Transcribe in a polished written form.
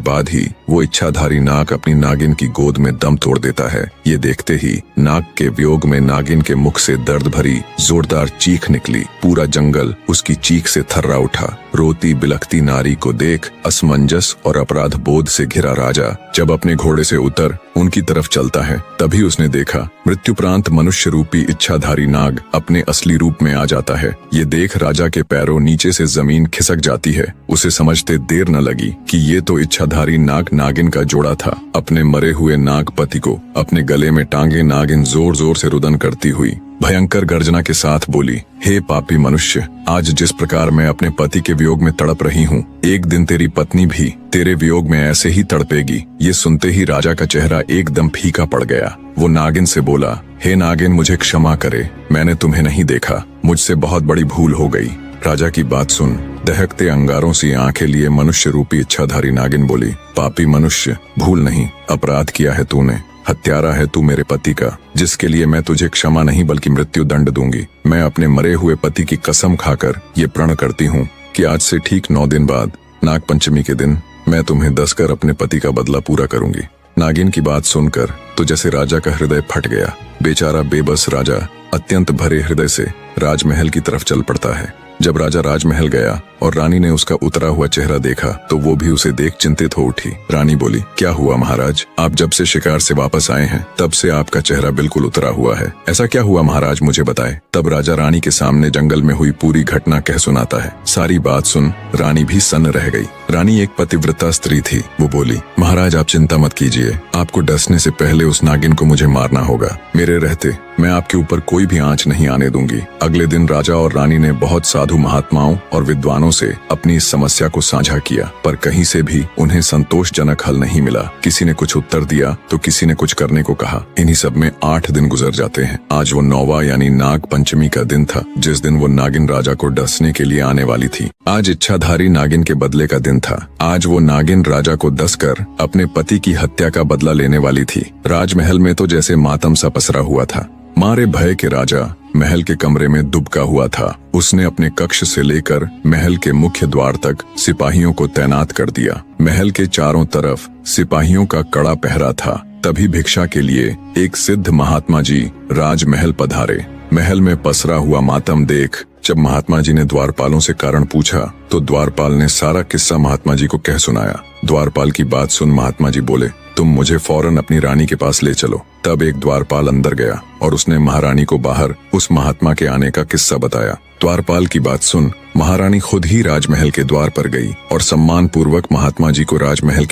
बाद ही वो इच्छाधारी नाग अपनी नागिन की गोद में दम तोड़ देता है। ये देखते ही नाग के वियोग में नागिन के मुख से दर्द भरी जोरदार चीख निकली। पूरा जंगल उसकी चीख से थर्रा उठा। रोती बिलखती नारी को देख असमंजस और अपराध बोध से घिरा राजा जब अपने घोड़े से उतर उनकी तरफ चलता है, तभी उसने देखा मृत्युप्रांत मनुष्य रूपी इच्छाधारी नाग अपने असली रूप में आ जाता है। ये देख राजा के पैरों नीचे से जमीन खिसक जाती है। उसे समझते देर न लगी कि ये तो इच्छाधारी नाग नागिन का जोड़ा था। अपने मरे हुए नाग पति को अपने गले में टांगे नागिन जोर जोर से रुदन करती हुई भयंकर गर्जना के साथ बोली, हे पापी मनुष्य, आज जिस प्रकार मैं अपने पति के वियोग में तड़प रही हूँ, एक दिन तेरी पत्नी भी तेरे वियोग में ऐसे ही तड़पेगी। ये सुनते ही राजा का चेहरा एकदम फीका पड़ गया। वो नागिन से बोला, हे नागिन, मुझे क्षमा करे, मैंने तुम्हें नहीं देखा, मुझसे बहुत बड़ी भूल हो गई। राजा की बात सुन दहकते अंगारों सी आंखें लिए मनुष्य रूपी इच्छाधारी नागिन बोली, पापी मनुष्य, भूल नहीं, अपराध किया है तूने। हत्यारा है तू मेरे पति का, जिसके लिए मैं तुझे क्षमा नहीं बल्कि मृत्यु दंड दूंगी। मैं अपने मरे हुए पति की कसम खाकर ये प्रण करती हूँ कि आज से ठीक 9 दिन बाद नाग पंचमी के दिन मैं तुम्हें दसकर अपने पति का बदला पूरा करूंगी। नागिन की बात सुनकर तो जैसे राजा का हृदय फट गया। बेचारा बेबस राजा अत्यंत भरे हृदय से राजमहल की तरफ चल पड़ता है। जब राजा राजमहल गया और रानी ने उसका उतरा हुआ चेहरा देखा तो वो भी उसे देख चिंतित हो उठी। रानी बोली, क्या हुआ महाराज, आप जब से शिकार से वापस आए हैं तब से आपका चेहरा बिल्कुल उतरा हुआ है, ऐसा क्या हुआ महाराज, मुझे बताए। तब राजा रानी के सामने जंगल में हुई पूरी घटना कह सुनाता है। सारी बात सुन रानी भी सन्न रह गई। रानी एक पतिव्रता स्त्री थी। वो बोली, महाराज आप चिंता मत कीजिए, आपको डसने से पहले उस नागिन को मुझे मारना होगा। मेरे रहते मैं आपके ऊपर कोई भी आंच नहीं आने दूंगी। अगले दिन राजा और रानी ने बहुत साधु महात्माओं और विद्वानों से अपनी इस समस्या को साझा किया, पर कहीं से भी उन्हें संतोषजनक हल नहीं मिला। किसी ने कुछ उत्तर दिया तो किसी ने कुछ करने को कहा। इन्हीं सब में 8 दिन गुजर जाते हैं। आज वो 9वां यानी नाग पंचमी का दिन था, जिस दिन वो नागिन राजा को डसने के लिए आने वाली थी। आज इच्छाधारी नागिन के बदले का दिन था। आज वो नागिन राजा को डसकर अपने पति की हत्या का बदला लेने वाली थी। राजमहल में तो जैसे मातम सा पसरा हुआ था। मारे भय के राजा महल के कमरे में दुबका हुआ था। उसने अपने कक्ष से लेकर महल के मुख्य द्वार तक सिपाहियों को तैनात कर दिया। महल के चारों तरफ सिपाहियों का कड़ा पहरा था। तभी भिक्षा के लिए एक सिद्ध महात्मा जी राजमहल पधारे। महल में पसरा हुआ मातम देख जब महात्मा जी ने द्वारपालों से कारण पूछा तो द्वारपाल ने सारा किस्सा महात्मा जी को कह सुनाया। द्वारपाल की बात सुन महात्मा जी बोले, तुम मुझे फौरन अपनी रानी के पास ले चलो। तब एक द्वारपाल अंदर गया और उसने महारानी को बाहर उस महात्मा के आने का किस्सा बताया। द्वारपाल की बात सुन महारानी खुद ही राजमहल के द्वार पर गई और सम्मान पूर्वक महात्मा जी को राजमहल